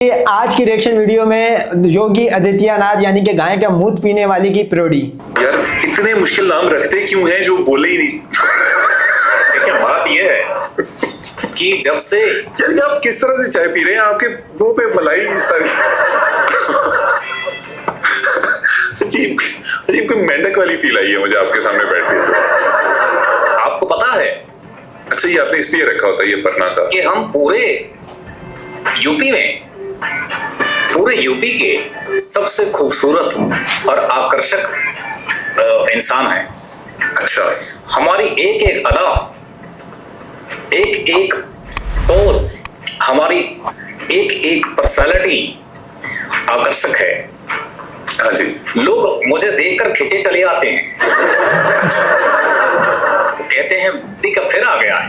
आज की reaction video में योगी आदित्यनाथ यानी कि गाय का मूत पीने वाली की प्रोडी। यार इतने मुश्किल नाम रखते क्यों हैं जो बोले ही नहीं। देखिए बात यह है कि जब से चलिए आप किस तरह से चाय पी रहे हैं, आपके मुंह पे मलाई सारी अजीब अजीब कोई मेंढक वाली फील आई है मुझे आपके सामने बैठने से। आपको पता है अच्छा ये आपने इसलिए रखा होता है ये पन्ना सा कि हम पूरे यूपी के सबसे खूबसूरत और आकर्षक इंसान हैं। अच्छा हमारी एक एक अदा, एक एक पोज, हमारी एक एक पर्सनालिटी आकर्षक है। हाँ जी, लोग मुझे देखकर खिंचे चले आते हैं। कहते हैं दी का फिर आ गया है।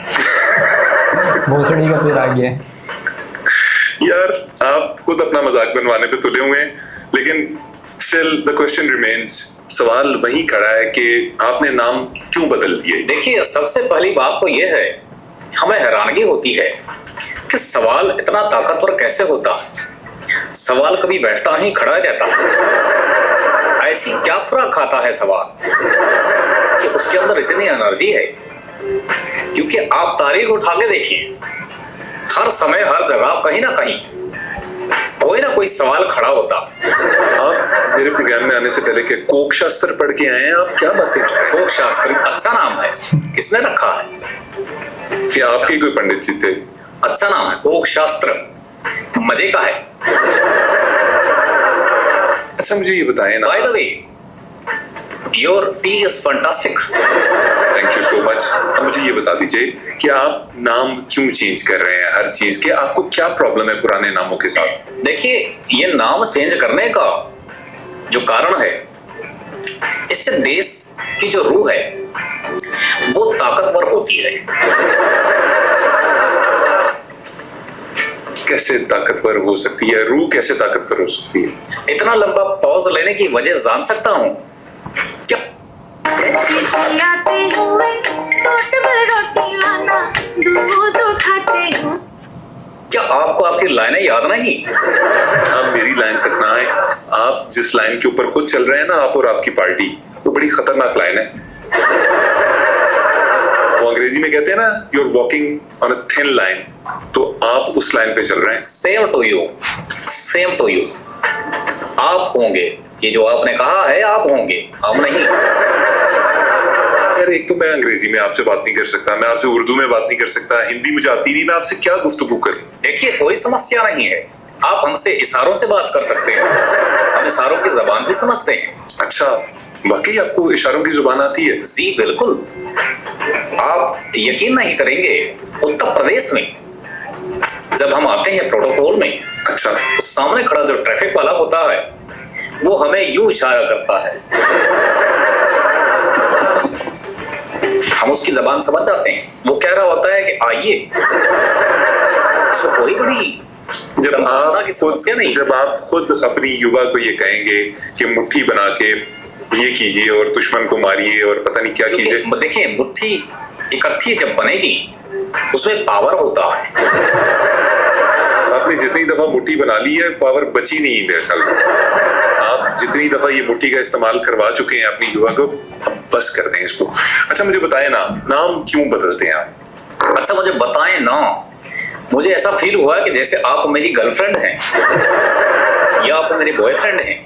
भोसड़ी का फिर आ गया। यार आप खुद अपना मजाक बनवाने पे तुले हुए हैं, लेकिन स्टिल द क्वेश्चन रिमेन्स, सवाल वही खड़ा है कि आपने नाम क्यों बदल दिए। देखिए सबसे पहली बात तो यह है, हमें हैरानगी होती है कि सवाल इतना ताकतवर कैसे होता है। सवाल कभी बैठता नहीं, खड़ा रहता। ऐसी क्या खुराक खाता है सवाल कि उसके अंदर इतनी एनर्जी है। क्योंकि आप तारीख उठा के देखिए, हर समय हर जगह कहीं ना कहीं कोई ना कोई सवाल खड़ा होता। आप मेरे प्रोग्राम में आने से पहले क्या कोक शास्त्र पढ़ के आए हैं? आप क्या बातें कर रहे हैं? कोक शास्त्री अच्छा नाम है, किसने रखा है? क्या आपके कोई पंडित जी थे? अच्छा नाम है कोक शास्त्र, मजे का है। अच्छा मुझे ये बताएं ना। By the way, your T is fantastic. Thank you so much. अब मुझे ये बता दीजिए कि आप नाम क्यों चेंज कर रहे हैं हर चीज के? आपको क्या प्रॉब्लम है पुराने नामों के साथ? देखिए ये नाम चेंज करने का जो कारण है, इससे देश की जो रूह है वो ताकतवर होती है। कैसे ताकतवर हो सकती है रूह? कैसे ताकतवर हो सकती है? इतना लंबा पॉज लेने की वजह जान सकता हूं क्या? क्या आपको आपकी लाइनें याद नहीं? आप मेरी लाइन तक ना आए। आप जिस लाइन के ऊपर खुद चल रहे हैं ना, आप और आपकी पार्टी, वो बड़ी खतरनाक लाइन है। वो अंग्रेजी में कहते हैं ना, you are walking on a thin line, तो आप उस लाइन पे चल रहे हैं। Same to you, same to you. आप होंगे, ये जो आपने कहा है आप होंगे, हम नहीं। यार एक तो मैं अंग्रेजी में आपसे बात नहीं कर सकता, मैं आपसे उर्दू में बात नहीं कर सकता, हिंदी मुझे आती नहीं, मैं आपसे क्या गुफ्तगू करूं? देखिए कोई समस्या नहीं है, आप हमसे इशारों से बात कर सकते हैं, हम इशारों की जबान भी समझते हैं। अच्छा वाकई आपको इशारों की जुबान आती है? जी बिल्कुल। आप यकीन नहीं करेंगे, उत्तर प्रदेश में जब हम आते हैं प्रोटोकॉल में, अच्छा, तो सामने खड़ा जो ट्रैफिक वाला होता है वो हमें यूं इशारा करता है, हम उसकी जबान समझ जाते हैं। वो कह रहा होता है कि आइए। इसमें कोई बड़ी जब आप खुद अपनी युवा को ये कहेंगे कि मुट्ठी बना के ये कीजिए और दुश्मन को मारिए और पता नहीं क्या कीजिए। देखिए मुट्ठी इकट्ठी जब बनेगी उसमें पावर होता है। आपने जितनी दफा मुट्ठी बना ली है पावर बची नहीं मेरे ख्याल। आप जितनी दफा ये मुट्ठी का इस्तेमाल करवा चुके हैं अपनी युवा को, अब बस कर दें इसको। अच्छा मुझे बताएं ना, नाम क्यों बदलते हैं आप? अच्छा मुझे बताएं ना, मुझे ऐसा फील हुआ कि जैसे आप मेरी गर्लफ्रेंड हैं या आप मेरे बॉयफ्रेंड हैं।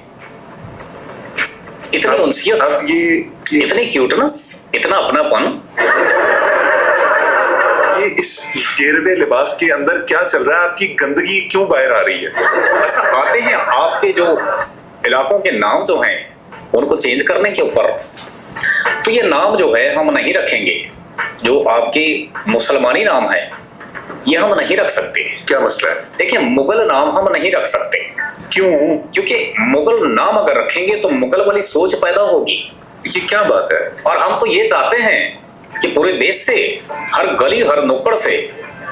इतनी उनसियत, अब ये इतनी क्यूटनेस, इतना अपनापन। ये इस गेरवे लिबास के अंदर क्या चल रहा है? आपकी गंदगी क्यों बाहर आ रही है? अच्छा आते हैं आपके जो इलाकों के नाम जो हैं उनको चेंज करने के ऊपर, तो ये नाम जो है हम नहीं रखेंगे। जो आपके मुसलमानी नाम है ये हम नहीं रख सकते। क्या मसला है? देखिए मुगल नाम हम नहीं रख सकते। क्यों? क्योंकि मुगल नाम अगर रखेंगे तो मुगल वाली सोच पैदा होगी। ये क्या बात है? और हम तो ये चाहते हैं कि पूरे देश से, हर गली हर नुक्कड़ से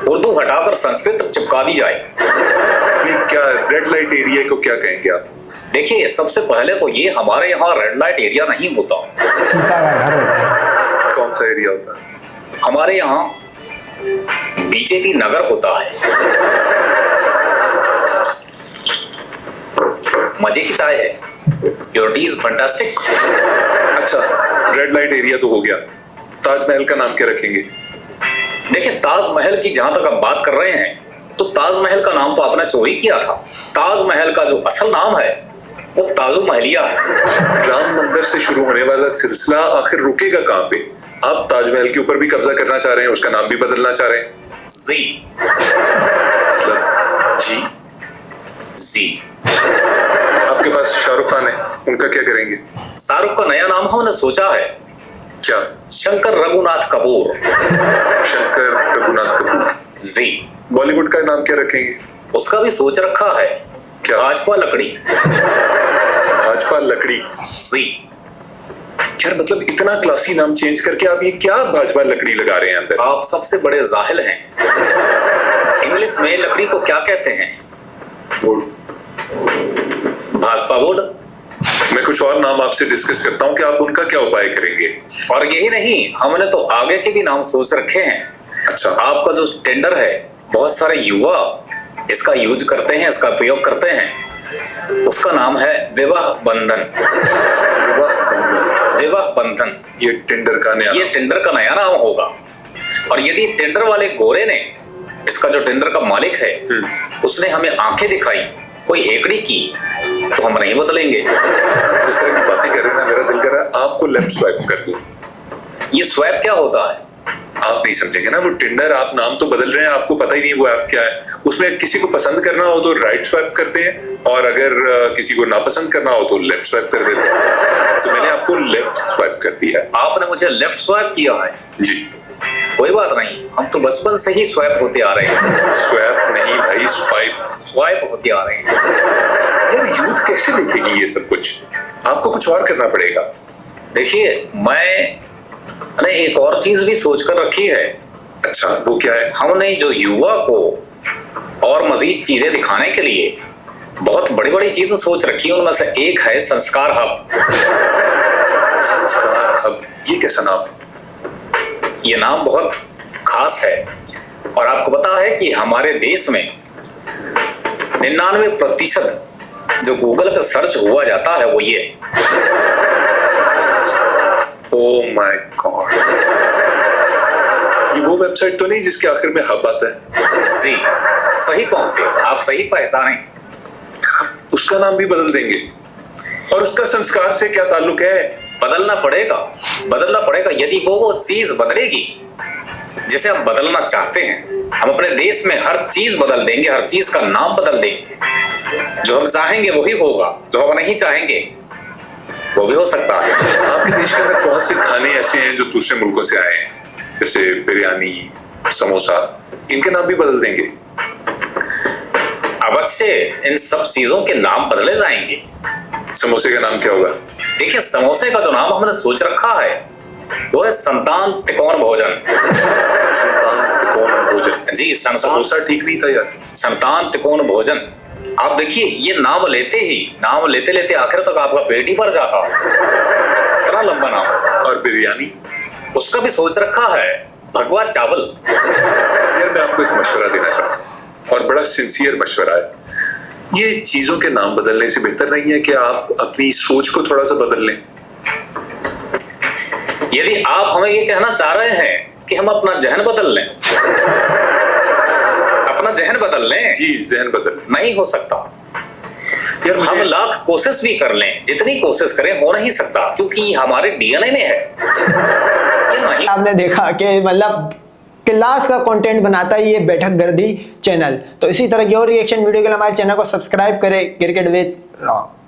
उर्दू हटाकर संस्कृत चिपका दी जाए। क्या रेड लाइट एरिया को क्या कहेंगे आप? देखिए सबसे पहले तो ये हमारे यहाँ रेड लाइट एरिया नहीं होता। कौन सा एरिया होता है? हमारे यहाँ बीजेपी नगर होता है। मजे की चाय है। Your T is fantastic. अच्छा, रेड लाइट एरिया तो हो गया, ताजमहल का नाम क्या रखेंगे? देखिए, ताजमहल की जहां तक आप बात कर रहे हैं, तो ताजमहल का नाम तो आपने चोरी किया था। ताजमहल का जो असल नाम है वो ताजो महलिया है। राम मंदिर से शुरू होने वाला सिलसिला आखिर रुकेगा कहाँ पे? आप ताजमहल के ऊपर भी कब्जा करना चाह रहे हैं, उसका नाम भी बदलना चाह रहे हैं? जी मतलब जी जी। आपके पास शाहरुख खान है, उनका क्या करेंगे? शाहरुख का नया नाम हमने सोचा है, क्या? शंकर रघुनाथ कपूर। शंकर रघुनाथ कपूर। जी। बॉलीवुड का नाम क्या रखेंगे? उसका भी सोच रखा है। क्या? भाजपा लकड़ी। भाजपा लकड़ी। जी। यार मतलब इतना क्लासी नाम चेंज करके आप ये क्या भाजपा लकड़ी लगा रहे हैं अंदर? आप सबसे बड़े जाहिल हैं। इंग्लिश में लकड़ी को क्या कहते हैं? वुड। भाजपा वुड। मैं कुछ और नाम आपसे डिस्कस करता हूँ कि आप उनका क्या उपाय करेंगे। और यही नहीं, हमने तो आगे के भी नाम सोच रखे हैं। अच्छा। आपका जो टेंडर है, बहुत सारे युवा इसका यूज करते हैं, इसका प्रयोग करते हैं। उसका नाम है विवाह बंधन। विवाह बंधन। विवाह बंधन ये टेंडर का नया ये टेंडर का नया नाम होगा। और यदि टेंडर वाले गोरे ने, इसका जो टेंडर का मालिक है, उसने हमें आंखें दिखाई, कोई हेकड़ी की, तो हम नहीं बदलेंगे। जिस तरह की बातें कर रहे हैं ना, मेरा दिल कर रहा है आपको लेफ्ट स्वाइप कर दूं। ये स्वैप क्या होता है? आप नहीं समझेंगे ना, वो टिंडर, आप नाम तो बदल रहे हैं, आपको पता ही नहीं वो ऐप क्या है। उसमें किसी को पसंद करना हो तो राइट स्वाइप करते हैं, और अगर किसी को नापसंद करना हो तो लेफ्ट स्वाइप कर देते हैं। तो मैंने आपको लेफ्ट स्वाइप कर दिया है। आपने मुझे लेफ्ट स्वैप किया है। जी। कोई बात नहीं, हम तो बचपन से ही स्वैप होते आ रहे हैं। स्वैप नहीं भाई, स्वाइप। स्वाइप होते आ रहे हैं। यार यूथ कैसे देखेगी ये सब कुछ? आपको कुछ और करना पड़ेगा। देखिए, मैंने एक और चीज भी सोच कर रखी है। अच्छा, वो क्या है? हमने जो युवा को और मजीद चीजें दिखाने के लिए बहुत बड़ी बड़ी चीजें सोच रखी है, उनमें से एक है संस्कार हब। संस्कार हब, ये कैसा नाम? ये नाम बहुत खास है, और आपको पता है कि हमारे देश में 99% जो गूगल पे सर्च हुआ जाता है वो ये। ओह माय गॉड, ये वो वेबसाइट तो नहीं जिसके आखिर में हब आता है? जी, सही पहुंचे आप, सही पहचाने। उसका नाम भी बदल देंगे? और उसका संस्कार से क्या ताल्लुक है? बदलना पड़ेगा, बदलना पड़ेगा। यदि वो चीज बदलेगी जिसे हम बदलना चाहते हैं, हम अपने देश में हर चीज बदल देंगे, हर चीज का नाम बदल देंगे। जो हम चाहेंगे वही होगा, जो हम नहीं चाहेंगे वो भी हो सकता है। आपके देश के अंदर बहुत से खाने ऐसे हैं जो दूसरे मुल्कों से आए हैं, जैसे बिरयानी, समोसा, इनके नाम भी बदल देंगे? अवश्य इन सब चीजों के नाम बदले जाएंगे। समोसे का नाम क्या होगा? देखिए, समोसे का जो नाम हमने सोच रखा है वो है संतान तिकोण भोजन। संतान तिकोण भोजन। जी, संतान। समोसा ठीक नहीं था यार। संतान तिकोण भोजन। आप देखिए, ये नाम लेते लेते आखिर तक आपका पेट ही भर जाता, इतना लंबा नाम। और बिरयानी? उसका भी सोच रखा है, भगवा चावल। यार मैं आपको एक मशवरा देना चाहता हूँ, और बड़ा सिंसियर मशवरा है। ये चीजों के नाम बदलने से बेहतर नहीं है कि आप अपनी सोच को थोड़ा सा बदल लें? यदि आप हमें ये कहना चाह रहे हैं कि हम अपना जहन बदल लें, अपना जहन बदल लें। जी, जहन बदल नहीं हो सकता। यार हम लाख कोशिश भी कर लें, जितनी कोशिश करें हो नहीं सकता, क्योंकि हमारे डीएनए में है। ये नहीं। आपने देखा कि मतलब क्लास का कंटेंट बनाता है ये बैठक गर्दी चैनल। तो इसी तरह की और रिएक्शन वीडियो के लिए हमारे चैनल को सब्सक्राइब करें, क्रिकेट विद